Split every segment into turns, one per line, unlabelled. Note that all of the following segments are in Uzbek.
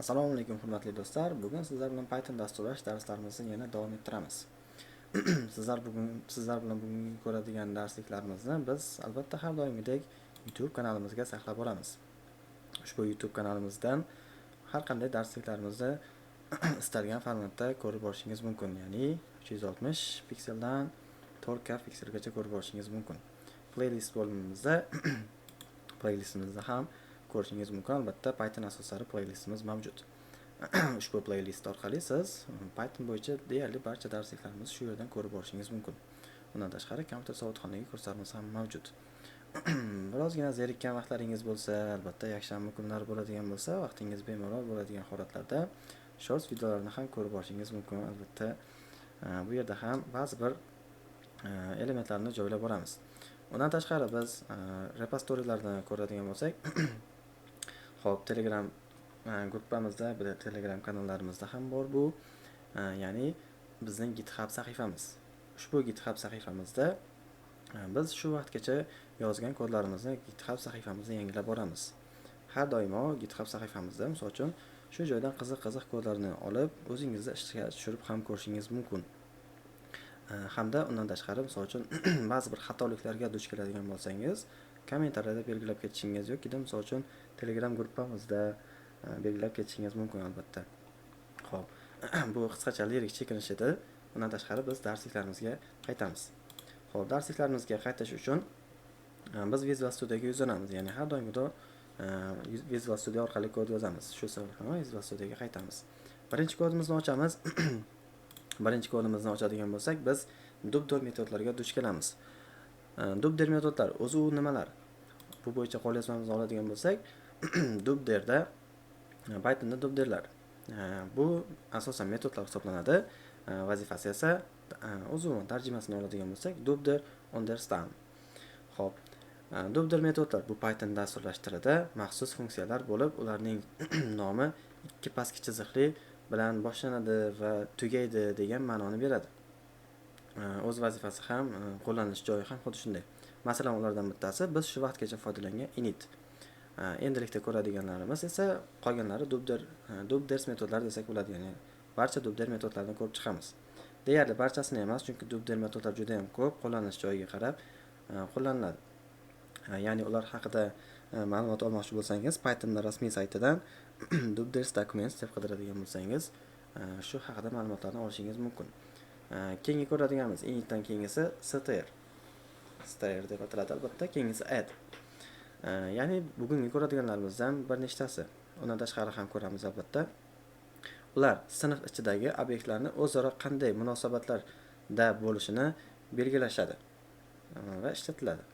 Assalomu alaykum hurmatli do'stlar. Bugun sizlar bilan Python dasturlash darslarimizni yana davom ettiramiz. Sizlar bilan bugungi ko'radigan darsliklarimizni biz albatta har doimgidek YouTube kanalimizga saqlab olamiz. Ushbu YouTube kanalimizdan har qanday darsliklarimizni istalgan formatda ko'rib borishingiz mumkin. Ya'ni 360 pikseldan 4K pikselgacha ko'rib borishingiz mumkin. Playlist bo'limimizda playlistimizda ham ko'rishingiz mumkin. Albatta Python asoslari playlistimiz mavjud. Ushbu playlist orqali siz Python bo'yicha deyarli barcha darsliklarimizni shu yerdan ko'rib borishingiz mumkin. Bundan tashqari kompyuter savodxonligi kurslarimiz ham mavjud. Birozgina zerikkan vaqtlaringiz bo'lsa, albatta yakshanba kunlari bo'ladigan bo'lsa, vaqtingiz bemalol bo'ladigan holatlarda shorts videolarni ham ko'rib borishingiz mumkin. Albatta bu yerda ham ba'zi bir elementlarni joylab boramiz. Undan tashqari biz repositoriyalarni ko'radigan bo'lsak, xo'p, Telegram gruppamizda, Telegram kanallarimizda ham bor bu. Ya'ni bizning GitHub sahifamiz. Ushbu GitHub sahifamizda biz shu vaqtgacha yozgan kodlarimizni GitHub sahifamizda yangilab boramiz. Har doimo GitHub sahifamizda, misol uchun, shu joydan qiziq kodlarni olib, o'zingizda ishga tushirib ham ko'rishingiz mumkin. Hamda undan tashqari, misol uchun, ba'zi bir xatoliklarga duch keladigan bo'lsangiz, kommentariyada belgilab ketishingiz yoki misol uchun Telegram gruppamizda belgilab ketishingiz mumkin albatta. Xo'p, bu qisqacha lirik chekinish edi. Undan tashqari biz darsliklarimizga qaytamiz. Xo'p, darsliklarimizga qaytish uchun biz Visual Studioga yuzlanamiz. Ya'ni har doimgidek Visual Studio orqali kod yozamiz. Shu sababli Visual Studioga qaytamiz. Birinchi kodimizni ochamiz. Birinchi kodimizni ochadigan bo'lsak, biz dubdor metodlarga duch kelamiz. Dubdor metodlar o'zi nimalar? Bu bo'yicha qo'lyozmamizni oladigan bo'lsak, dubderda Pythonda dubderlar. Bu asosan metodlar hisoblanadi. Vazifasi esa uzun tarjimasini oladigan bo'lsak, dubder understand. Xo'p, dubder metodlar bu Python dasturlashtirida maxsus funksiyalar bo'lib, ularning nomi ikki pastki chiziqli bilan boshlanadi va tugaydi degan ma'noni beradi. O'z vazifasi ham, qo'llanish joyi ham xuddi shunday. Masalan, ulardan bittasi biz shu vaqtgacha foydalangan init. Endilikda ko'radiganlarimiz esa qolganlari dubders metodlari desak bo'ladi. Ya'ni barcha dubder metodlarini ko'rib chiqamiz. Deyarli barchasini emas, chunki dubder metodlar juda ham ko'p, qo'llanish joyiga qarab qo'llaniladi. Ya'ni ular haqida ma'lumot olmoqchi bo'lsangiz, Pythonning rasmiy saytidan dubders documents deb qidiradigan bo'lsangiz, shu haqida ma'lumotlarni olishingiz mumkin. Keyingi ko'radiganimiz initdan keyingisi str. Str deb ataladi albatta, keyingisi add. Ya'ni bugungi ko'radiganlarimizdan bir nechtasi. Undan tashqari ham ko'ramiz albatta. Ular sinf ichidagi obyektlarni o'zaro qanday munosabatlarda bo'lishini belgilashadi va ishlatiladi.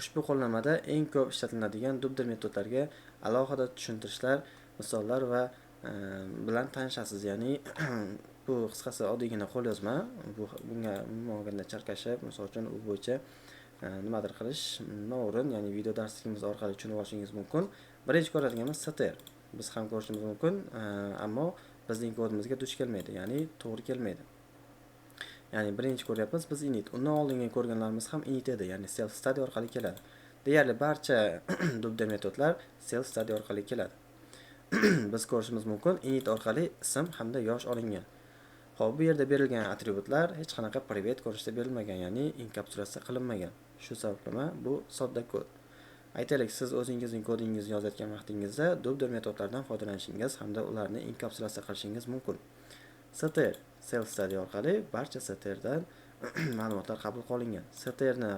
Ushbu qo'llanmada eng ko'p ishlatiladigan dubder metodlarga alohida tushuntirishlar, misollar va bilan tanishasiz. Ya'ni bu qisqasi oddiygina qo'lyozma. Bunga umuman charkashib, misol uchun u bo'yicha nimadir qilish noo'rin, ya'ni video darsligimiz orqali tushunib olishingiz mumkin. Birinchi ko'radiganimiz str. Biz ham ko'rishimiz mumkin, ammo bizning kodimizga duch kelmaydi, ya'ni to'g'ri kelmaydi. Ya'ni birinchi ko'ryapmiz biz init. Undan oldingi ko'rganlarimiz ham init edi, ya'ni self study orqali keladi. Deyarli barcha dubder metodlar self study orqali keladi. Biz ko'rishimiz mumkin, init orqali ism hamda yosh olingan. Xo'p, bu yerda berilgan atributlar hech qanaqa private ko'rinishda berilmagan, ya'ni inkapsulatsiya qilinmagan. Shu sababli bu sodda kod. Aytaylik, siz o'zingizning kodingizni yozayotgan vaqtingizda dubder metodlardan foydalanishingiz hamda ularni inkapsulatsiya qilishingiz mumkin. Str self study orqali barcha strdan ma'lumotlar qabul qilingan. Strni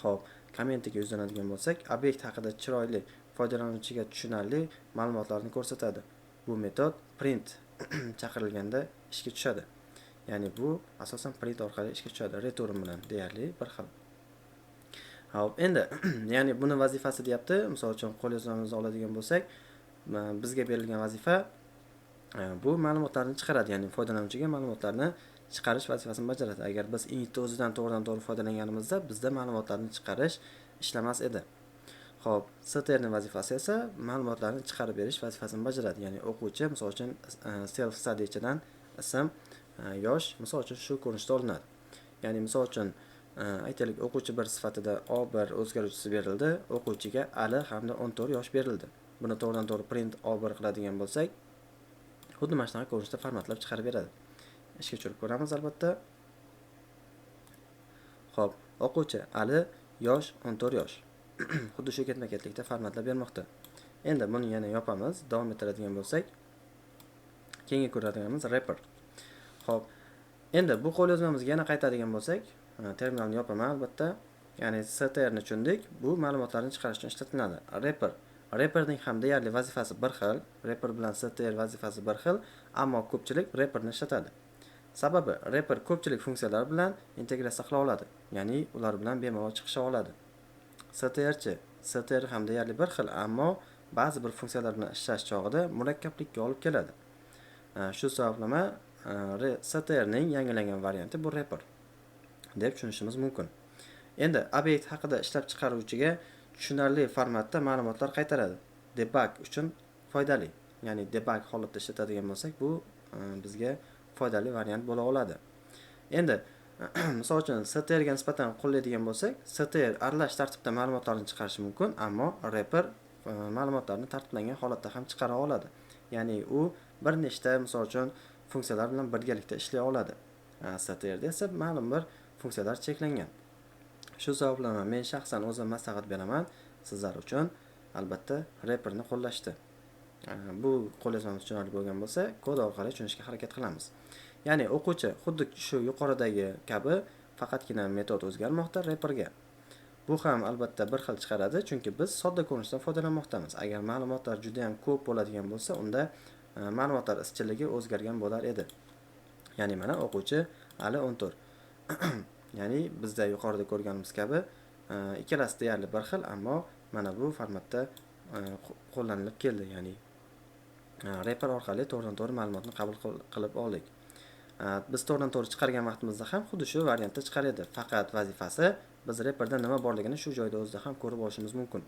xo'p, kommentiga yuzlanadigan bo'lsak, obyekt haqida chiroyli, foydalanuvchiga tushunarli ma'lumotlarni ko'rsatadi. Bu metod print chaqirilganda ishga tushadi. Ya'ni bu asosan print orqali ishga tushadi, return bilan deyarli bir xil. Hop, endi ya'ni buni vazifasi deyapti. Misol uchun qo'lyozmamizni oladigan bo'lsak, bizga berilgan vazifa bu ma'lumotlarni chiqaradi, ya'ni foydalanuvchiga ma'lumotlarni chiqarish vazifasini bajaradi. Agar biz initni o'zidan to'g'ridan-to'g'ri foydalanganimizda, bizda ma'lumotlarni chiqarish ishlamas edi. Xo'p, strning vazifasi esa ma'lumotlarni chiqarib berish vazifasini bajaradi. Ya'ni o'quvchi, misol uchun self study ichidan ism, yosh, misol uchun shu ko'rinishda olinadi. Ya'ni misol uchun o'quvchi bir sifatida O1 o'zgaruvchisi berildi, o'quvchiga Ali hamda 14 yosh berildi. buni to'g'ridan to'g'ri print O1 qiladigan bo'lsak, xuddi mana shunaqa ko'rinishda formatlab chiqarib beradi. Ishga tushirib ko'ramiz albatta. Xo'p, o'quvchi Ali yosh 14 yosh. Xuddi shu ketma-ketlikda formatlab bermoqda. Endi buni yana yopamiz, davom ettiradigan bo'lsak, keyingi ko'radiganimiz rapper. Xo'p, endi bu qo'lyozmamizga yana qaytadigan bo'lsak, terminalni yopaman albatta. Ya'ni str ni tushundik. Bu ma'lumotlarni chiqarish uchun ishlatiladi. Rapper. Rapperning ham deyarli vazifasi bir xil. Rapper bilan str vazifasi bir xil, ammo ko'pchilik rapperni ishlatadi. Sababi rapper ko'pchilik funksiyalar bilan integratsiya qila oladi. Ya'ni ular bilan bemalol chiqisha oladi. Str ham deyarli bir xil, ammo ba'zi bir funksiyalar bilan ishlash chog'ida murakkablikka olib keladi. Shu sabablama str ning yangilangan varianti bu rapper deb tushunishimiz mumkin. Endi obyekt haqida ishlab chiqaruvchiga tushunarli formatda ma'lumotlar qaytaradi. Debug uchun foydali. Ya'ni debug holatda ishlatadigan bo'lsak, bu bizga foydali variant bo'la oladi. Endi misol uchun str ga nisbatan qo'llaydigan bo'lsak, str aralash tartibda ma'lumotlarni chiqarishi mumkin, ammo rapper ma'lumotlarni tartiblangan holatda ham chiqara oladi. Ya'ni u bir nechta misol uchun funksiyalar bilan birgalikda ishlay oladi. Str da esa ma'lum bir funksiyalar cheklangan. Shu sabablarga men shaxsan o'zim maslahat beraman sizlar uchun albatta rapperni qo'llashdi. Bu qo'lyozmamiz tushunarli bo'lgan bo'lsa, kod orqali tushunishga harakat qilamiz. Ya'ni o'quvchi xuddi shu yuqoridagi kabi faqatgina metod o'zgarmoqda rapperga. Bu ham albatta bir xil chiqaradi, chunki biz sodda ko'rinishdan foydalanmoqdamiz. Agar ma'lumotlar juda ham ko'p bo'ladigan bo'lsa, unda ma'lumotlar izchilligi o'zgargan bo'lar edi. Ya'ni mana o'quvchi Ali 14. Ya'ni bizda yuqorida ko'rganimiz kabi ikkalasi deyarli bir xil, ammo mana bu formatda qo'llanilib keldi. Ya'ni rapper orqali to'g'ridan-to'g'ri ma'lumotni qabul qilib oldik. Biz to'g'ridan-to'g'ri chiqargan vaqtimizda ham xuddi shu variantda chiqar edi. Faqat vazifasi biz rapperda nima borligini shu joyda o'zida ham ko'rib olishimiz mumkin.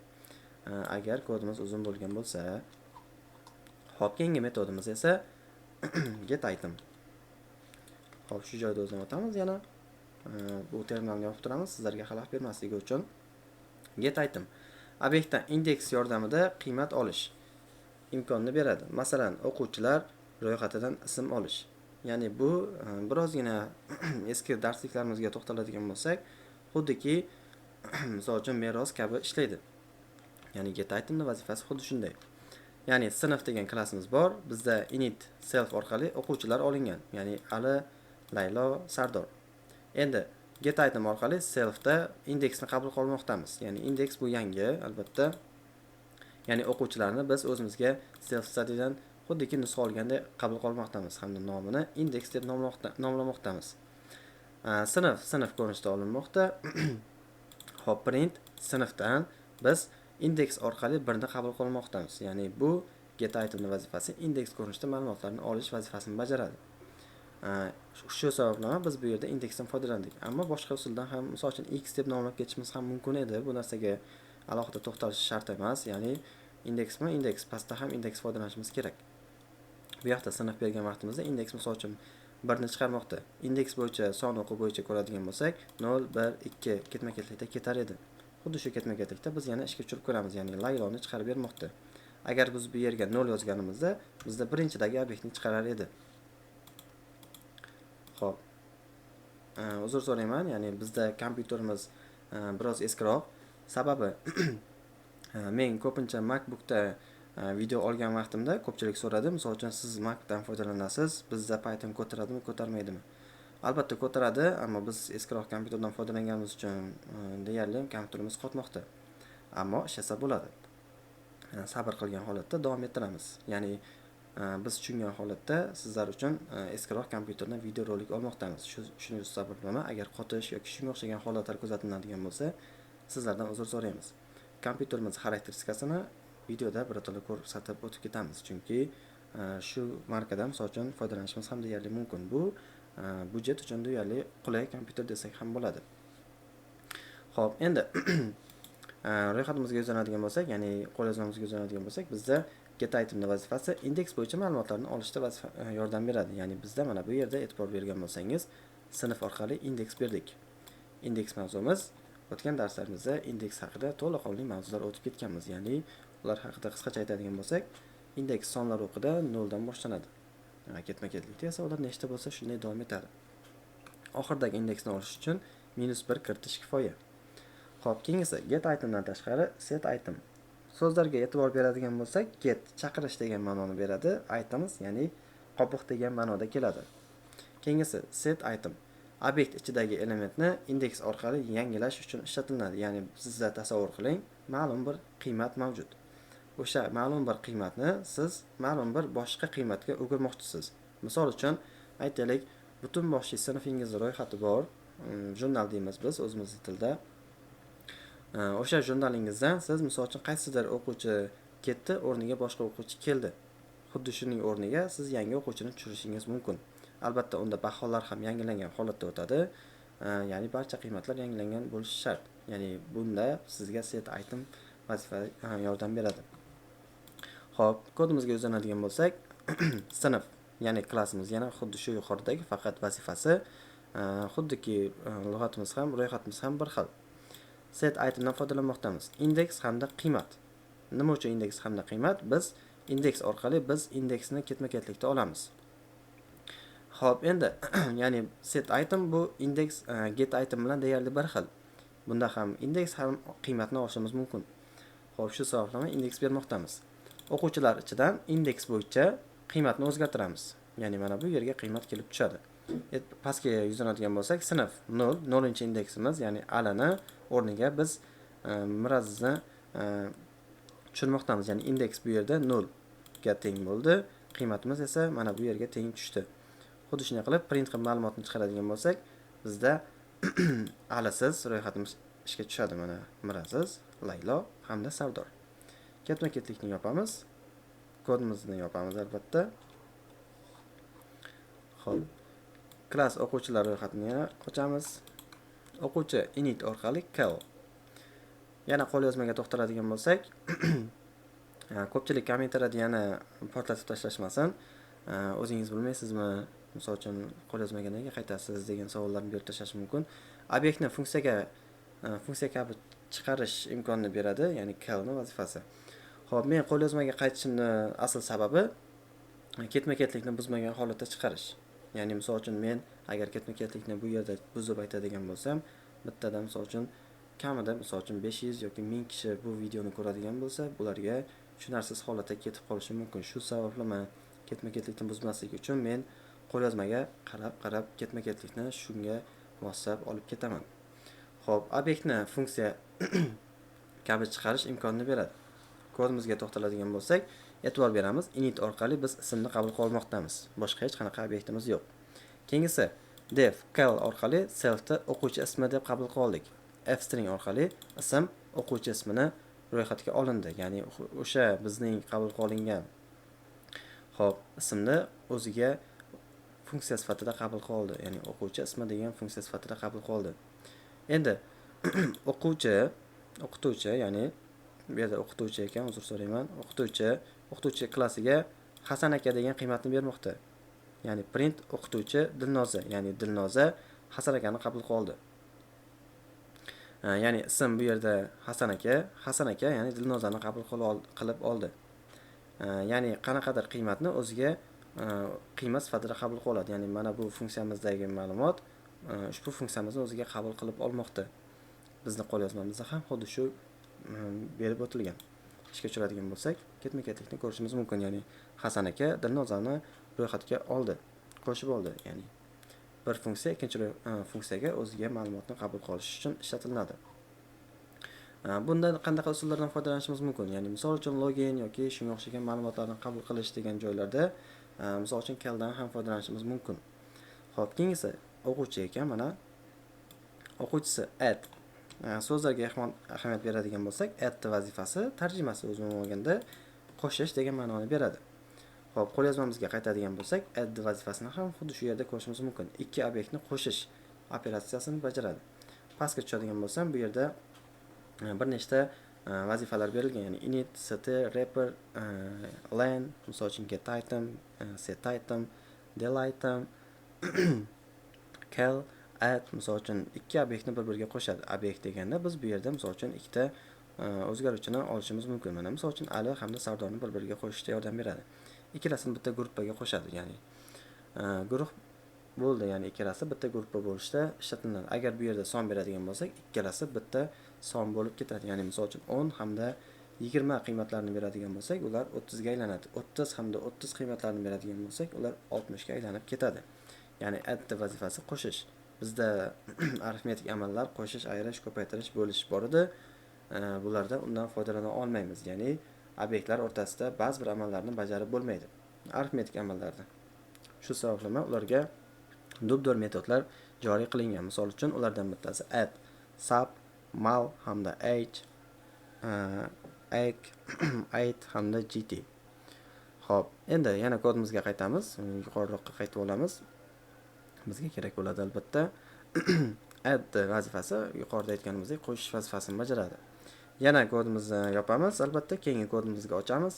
Agar kodimiz uzun bo'lgan bo'lsa. Hop, keyingi metodimiz esa get item. Hop, shu joyda o'zdan o'tamiz yana. Bu terminalni yopib turamiz sizlarga xalaqit bermasligi uchun. Get item obyektdan indeks yordamida qiymat olish imkonini beradi. Masalan, o'quvchilar ro'yxatidan ism olish. Ya'ni bu birozgina eski darsliklarimizga to'xtaladigan bo'lsak, xuddiki misol uchun meros kabi ishlaydi. Ya'ni get itemning vazifasi xuddi shunday. Ya'ni sinf degan klassimiz bor. Bizda init self orqali o'quvchilar olingan. Ya'ni Ali, Laylo, Sardor. Endi get item orqali selfda indeksni qabul qilmoqdamiz. Ya'ni indeks bu yangi albatta. Ya'ni o'quvchilarni biz o'zimizga self studydan xuddiki nusxa olganda qabul qilmoqdamiz hamda nomini indeks deb nomlamoqdamiz. Sinf ko'rinishda olinmoqda. Hop, print sinfdan biz indeks orqali birni qabul qilmoqdamiz. Ya'ni bu get itemning vazifasi indeks ko'rinishda ma'lumotlarni olish vazifasini bajaradi. Shu sababdan biz bu yerda indeksdan foydalandik. Ammo boshqa usuldan ham, misol uchun x deb nomlab ketishimiz ham mumkin edi. Bu narsaga alohida to'xtalish shart emas. Ya'ni indeks pastda ham indeks foydalanishimiz kerak. Bu yoqda sinf bergan vaqtimizda indeks misol uchun 1 ni chiqarmoqda. Indeks bo'yicha son o'qi bo'yicha ko'radigan bo'lsak, 0, 1, 2 ketma-ketlikda ketar edi. Xuddi shu ketma-ketlikda biz yana ishga tushirib ko'ramiz. Ya'ni Layloni chiqarib bermoqda. Agar biz bu yerga 0 yozganimizda, bizda birinchidagi obyektni chiqarar edi. Xo'p. Uzr so'rayman, ya'ni bizda kompyuterimiz biroz eskiroq. Sababi men ko'pincha MacBookda video olgan vaqtimda ko'pchilik so'radi, misol uchun siz Macdan foydalanasiz, bizda Python ko'taradimi, ko'tarmaydimi? Albatta ko'taradi, ammo biz eskiroq kompyuterdan foydalanganimiz uchun deyarli kompyuterimiz qotmoqda. Ammo ishlasa bo'ladi. Sabr qilgan holatda davom ettiramiz. Ya'ni biz tushungan holatda sizlar uchun eskiroq kompyuterdan video rolik olmoqdamiz. Shuning sababli agar qotish yoki shunga o'xshagan holatlar kuzatiladigan bo'lsa, sizlardan uzr so'raymiz. Kompyuterimiz xarakteristikasini videoda birato'la ko'rsatib o'tib ketamiz, chunki shu markadan misol uchun foydalanishimiz ham deyarli mumkin. Bu budjet uchun deyarli qulay kompyuter desak ham bo'ladi. Xo'p, endi ro'yxatimizga yuzlanadigan bo'lsak, ya'ni qo'lyozmamizga yuzlanadigan bo'lsak, bizda get itemning vazifasi indeks bo'yicha ma'lumotlarni olishda yordam beradi. Ya'ni bizda mana bu yerda e'tibor bergan bo'lsangiz, sinf orqali indeks berdik. Indeks mavzumiz o'tgan darslarimizda indeks haqida to'liq mavzular o'tib ketganmiz. Ya'ni ular haqida qisqacha aytadigan bo'lsak, indeks sonlar o'qida 0 dan boshlanadi. Ketma-ketlikda esa ular nechta bo'lsa shunday davom etadi. Oxirdagi indeksni olish uchun -1 kiritish kifoya. Xo'p, keyingisi get itemdan tashqari set item. So'zlarga e'tibor beradigan bo'lsak, get chaqirish degan ma'noni beradi, items ya'ni qobiq degan ma'noda keladi. Keyingisi set item. Obyekt ichidagi elementni indeks orqali yangilash uchun ishlatiladi. Ya'ni sizlar tasavvur qiling, ma'lum bir qiymat mavjud. O'sha ma'lum bir qiymatni siz ma'lum bir boshqa qiymatga o'girmoqchisiz. Misol uchun, aytaylik, butun boshli sinfingizning ro'yxati bor, jurnal deymiz biz o'zimizning tilda. O'sha jurnalingizdan siz misol uchun qaysidir o'quvchi ketdi, o'rniga boshqa o'quvchi keldi. Xuddi shuning o'rniga siz yangi o'quvchini tushirishingiz mumkin. Albatta, unda baholar ham yangilangan holatda o'tadi. Ya'ni barcha qiymatlar yangilangan bo'lishi shart. Ya'ni bunda sizga set item vazifa yordam beradi. Xo'p, kodimizga uzanadigan bo'lsak, sinf, ya'ni klassimiz yana xuddi shu yuqoridagi, faqat vazifasi xuddiki lug'atimiz ham, ro'yxatimiz ham bir xil. Set itemdan foydalanmoqdamiz. Indeks hamda qiymat. Nima uchun indeks hamda qiymat? Biz indeks orqali biz indeksni ketma-ketlikda olamiz. Xo'p, endi ya'ni set item bu indeks get item bilan deyarli bir xil. Bunda ham indeks ham qiymatni olishimiz mumkin. Xo'p, shu sababli indeks bermoqdamiz. O'quvchilar ichidan indeks bo'yicha qiymatni o'zgartiramiz. Ya'ni mana bu yerga qiymat kelib tushadi. Pastga yuzlanadigan bo'lsak, sinf 0, 0-indeksimiz, ya'ni alani o'rniga biz mirazni tushirmoqdamiz. Ya'ni indeks bu yerda 0 ga teng bo'ldi, qiymatimiz esa mana bu yerga teng tushdi. Xuddi shunday qilib print qilib ma'lumotni chiqaradigan bo'lsak, bizda alisiz ro'yxatimiz ishga tushadi. Mana Miraziz, Laylo hamda Sardor. Ketma-ketlikni yopamiz. Kodimizni yopamiz albatta. Xo'p. Klass o'quvchilar ro'yxatini ochamiz. O'quvchi init orqali cal. Yana qo'lyozmaga to'xtaladigan bo'lsak, ko'pchilik kommentariyada yana portlatib tashlashmasin. O'zingiz bilmaysizmi, misol uchun qo'lyozmaga nega qaytasiz degan savollarni berib tashlash mumkin. Obyektni funksiya kabi chiqarish imkonini beradi, ya'ni calni vazifasi. Xo'p, men qo'lyozmaga qaytishimni asl sababi ketma-ketlikni buzmagan holatda chiqarish. Ya'ni misol uchun men agar ketma-ketlikni bu yerda buzib aytadigan bo'lsam, bittada misol uchun kamida misol uchun 500 yoki 1000 kishi bu videoni ko'radigan bo'lsa, bularga tushunarsiz holatda ketib qolishi mumkin. Shu sababli men ketma-ketlikni buzmaslik uchun men qo'lyozmaga qarab ketma-ketlikni shunga moslab olib ketaman. Xo'p, obyektni funksiya kabi chiqarish imkonini beradi. Kodimizga to'xtaladigan bo'lsak, e'tibor beramiz, init orqali biz ismni qabul qilib olmoqdamiz. Boshqa hech qanaqa obyektimiz yo'q. Keyingisi def cal orqali selfni o'quvchi ismi deb qabul qilib oldik. F-string orqali ism o'quvchi ismini ro'yxatga olindi. Ya'ni o'sha bizning qabul qilingan ismni o'ziga funksiya sifatida qabul qilib oldi. Ya'ni o'quvchi ismi degan funksiya sifatida qabul qilib oldi. Endi o'qituvchi, ya'ni bu yerda o'qituvchi ekan, uzr so'rayman. O'qituvchi klassiga Hasan aka degan qiymatni bermoqda. Ya'ni print o'qituvchi Dilnoza, ya'ni Dilnoza Hasan akani qabul qilib oldi. Ya'ni ism bu yerda Hasan aka, ya'ni Dilnozani qabul qilib oldi. Ya'ni qanaqadir qiymatni o'ziga qiymat sifatida qabul qilib oladi. Ya'ni mana bu funksiyamizdagi ma'lumot ushbu funksiyamizni o'ziga qabul qilib olmoqda. Bizning qo'lyozmamizda ham xuddi shu berib o'tilgan. Ishga tushiradigan bo'lsak, ketma-ketlikni ko'rishimiz mumkin. Ya'ni Hasan aka Dilnozani ro'yxatga oldi, qo'shib oldi. Ya'ni bir funksiya ikkinchi funksiyaga o'ziga ma'lumotni qabul qilish uchun ishlatiladi. Bundan qanday usullardan foydalanishimiz mumkin? Ya'ni misol uchun login yoki shunga o'xshagan ma'lumotlarni qabul qilish degan joylarda misol uchun caldan ham foydalanishimiz mumkin. Xo'p, keyingisi o'quvchi ekan, mana o'quvchisi add. So'zlarga ahamiyat beradigan bo'lsak, add vazifasi tarjimasi o'zini olganda qo'shish degan ma'noni beradi. Xo'p, qo'lyozmamizga qaytadigan bo'lsak, add vazifasini ham xuddi shu yerda ko'rishimiz mumkin. Ikki obyektni qo'shish operatsiyasini bajaradi. Pastga tushadigan bo'lsam, bu yerda bir nechta vazifalar berilgan, ya'ni init, st, wrapper, len, misol uchun get item, set item, del item, cal, add, misol uchun ikki obyektni bir-biriga qo'shadi. Obyekt deganda biz bu yerda misol uchun ikkita o'zgaruvchini olishimiz mumkin. Mana misol uchun Ali hamda Sardorni bir-biriga qo'shishda yordam beradi. Ikkalasini bitta guruhga qo'shadi, ya'ni guruh bo'ldi, ya'ni ikkalasi bitta guruhga bo'lishda ishlatiladi. Agar bu yerda son beradigan bo'lsak, ikkalasi bitta son bo'lib ketadi. Ya'ni misol uchun 10 hamda 20 qiymatlarini beradigan bo'lsak, ular 30 ga aylanadi. 30 hamda 30 qiymatlarini beradigan bo'lsak, ular 60 ga aylanib ketadi. Ya'ni add vazifasi qo'shish. Bizda arifmetik amallar qo'shish, ayirish, ko'paytirish, bo'lish bor edi. Bularda undan foydalana olmaymiz. Ya'ni obyektlar o'rtasida ba'zi bir amallarni bajarib bo'lmaydi. Arifmetik amallarda. Shu sababli ularga dub-dor metodlar joriy qilingan. Misol uchun ulardan bittasi add, sub, mal hamda age, ag, aid hamda gt. Xo'p, endi yana kodimizga qaytamiz. Yuqoriroqqa qaytib olamiz. Bizga kerak bo'ladi albatta add vazifasi yuqorida aytganimizdek qo'shish vazifasini bajaradi. Yana kodimizni yopamiz, albatta keyingi kodimizga ochamiz.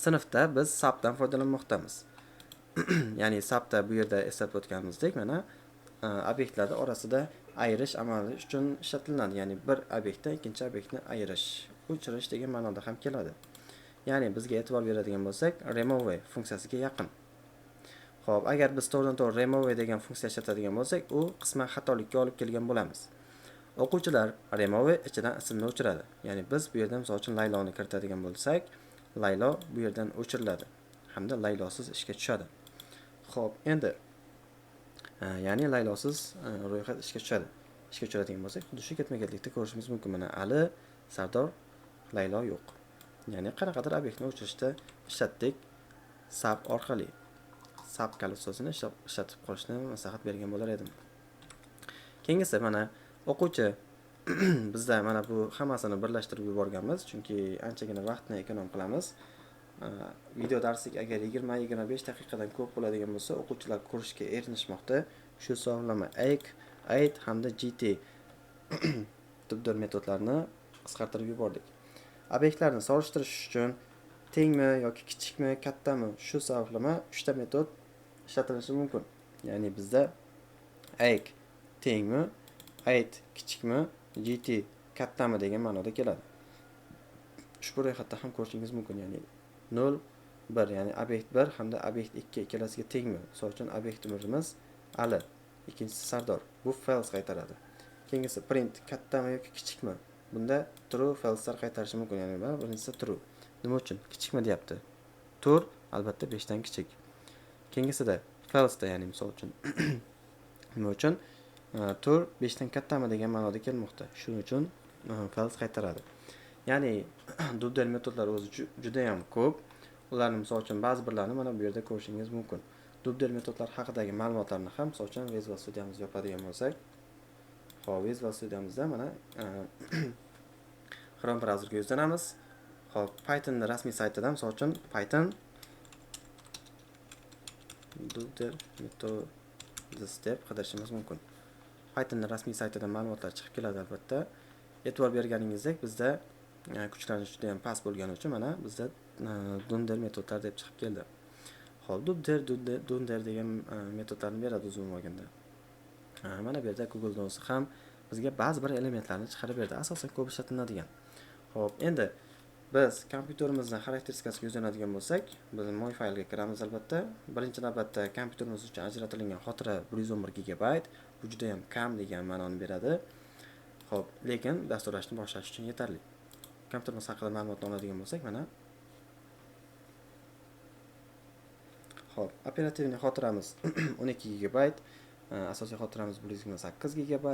Sinfda biz subdan foydalanmoqdamiz. Ya'ni subda bu yerda eslatib o'tganimizdek, mana obyektlar orasida ayirish amali uchun ishlatiladi. Ya'ni bir obyektdan ikkinchi obyektni ayirish, o'chirish degan ma'noda ham keladi. Ya'ni bizga e'tibor beradigan bo'lsak, remove funksiyasiga yaqin. Xo'p, agar biz to'g'ridan-to'g'ri remove degan funksiya ishlatadigan bo'lsak, u qisman xatolikka olib kelgan bo'lamiz. O'quvchilar remove ichidan ismni o'chiradi. Ya'ni biz bu yerda misol uchun Layloni kiritadigan bo'lsak, Laylo bu yerdan o'chiriladi hamda Laylosiz ishga tushadi. Xo'p, endi ya'ni Laylosiz ro'yxat ishga tushadi. Ishga tushadigan bo'lsak, xuddi shu ketma-ketlikda ko'rishimiz mumkin. Mana Ali, Sardor, Laylo yo'q. Ya'ni qanaqadir obyektni o'chirishda ishlatdik sub orqali. Sub kalit so'zini ishlatib qolishni maslahat bergan bo'lar edim. Keyingisi mana o'quvchi bizda mana bu hammasini birlashtirib yuborganmiz, chunki anchagina vaqtni ekonom qilamiz. Video darslik agar 20-25 daqiqadan ko'p bo'ladigan bo'lsa, o'quvchilar ko'rishga erinishmoqda. Shu hisoblama aid hamda gt dub-dor metodlarni qisqartirib yubordik. Obyektlarni solishtirish uchun tengmi yoki kichikmi, kattami, shu hisoblama 3 ta metod ishlatilishi mumkin. Ya'ni bizda aid tengmi, aid kichikmi, gt kattami degan ma'noda keladi. Ushbu ro'yxatda ham ko'rishingiz mumkin. Ya'ni 0, 1, ya'ni obyekt 1 hamda obyekt 2 ikkalasiga tengmi? Misol uchun obyektimiz Ali, ikkinchisi Sardor. Bu false qaytaradi. Keyingisi print kattami yoki kichikmi? Bunda true, false'lar qaytarishi mumkin. Ya'ni birinchisi true. Nima uchun? Kichikmi deyapti. Tur albatta 5 dan kichik. Keyingisida false da, ya'ni misol uchun nima uchun? Tur 5 dan kattami degan ma'noda kelmoqda. Shuning uchun false qaytaradi. Ya'ni dub-dor metodlar o'zi juda ham ko'p. Ularni misol uchun ba'zi birlarini mana bu yerda ko'rishingiz mumkin. Dub-dor metodlar haqidagi ma'lumotlarni ham misol uchun Visual Studiyamizni yopadigan bo'lsak, xo'p, Visual Studiyamizda mana Chrome brauzerga yuzlanamiz. Xo'p, Python rasmiy saytidan misol uchun Python dub-dor methods deb qidirishimiz mumkin. Python rasmiy saytidan ma'lumotlar chiqib keladi albatta. E'tibor berganingizdek, bizda kuchlanish juda ham past bo'lgani uchun mana bizda dub-dor metodlar deb chiqib keldi. Xo'p, dub-dor degan metodlarni beradi uzun olganda. Mana bu yerda Google do'si ham bizga ba'zi bir elementlarni chiqarib berdi. Asosan ko'p ishlatiladigan. Xo'p, endi biz kompyuterimizning xarakteristikasiga yuzlanadigan bo'lsak, biz moy faylga kiramiz albatta. Birinchi navbatda kompyuterimiz uchun ajratilgan xotira 111 GB. Bu juda ham kam degan ma'noni beradi. Xo'p, lekin dasturlashni boshlash uchun yetarli. Kompyuterimiz haqida ma'lumotni oladigan bo'lsak, mana xo'p, operativniy xotiramiz 12 GB, asosiy xotiramiz 128 GB,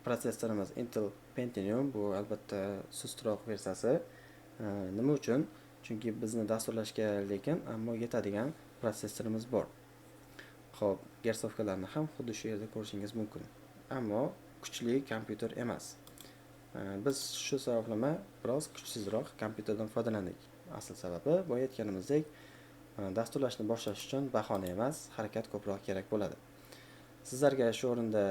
prosessorimiz Intel Pentium, bu albatta sustroq versiyasi. Nima uchun? Chunki bizni dasturlashga lekin ammo yetadigan prosessorimiz bor. Xo'p, gersovkalarni ham xuddi shu yerda ko'rishingiz mumkin. Ammo kuchli kompyuter emas. Biz shu sababli biroz kuchsizroq kompyuterdan foydalandik. Asl sababi boya aytganimizdek, dasturlashni boshlash uchun bahona emas, harakat ko'proq kerak bo'ladi. Sizlarga shu o'rinda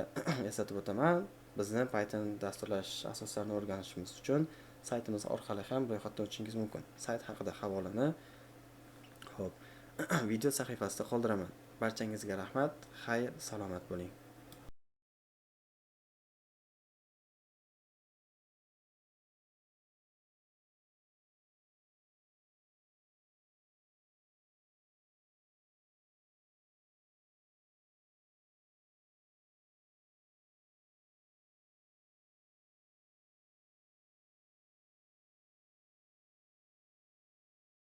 eslatib o'taman, bizni Python dasturlash asoslarini o'rganishimiz uchun saytimiz orqali ham ro'yxatdan o'tishingiz mumkin. Sayt haqida havolani video sahifasida qoldiraman. Barchangizga rahmat, xayr, salomat bo'ling.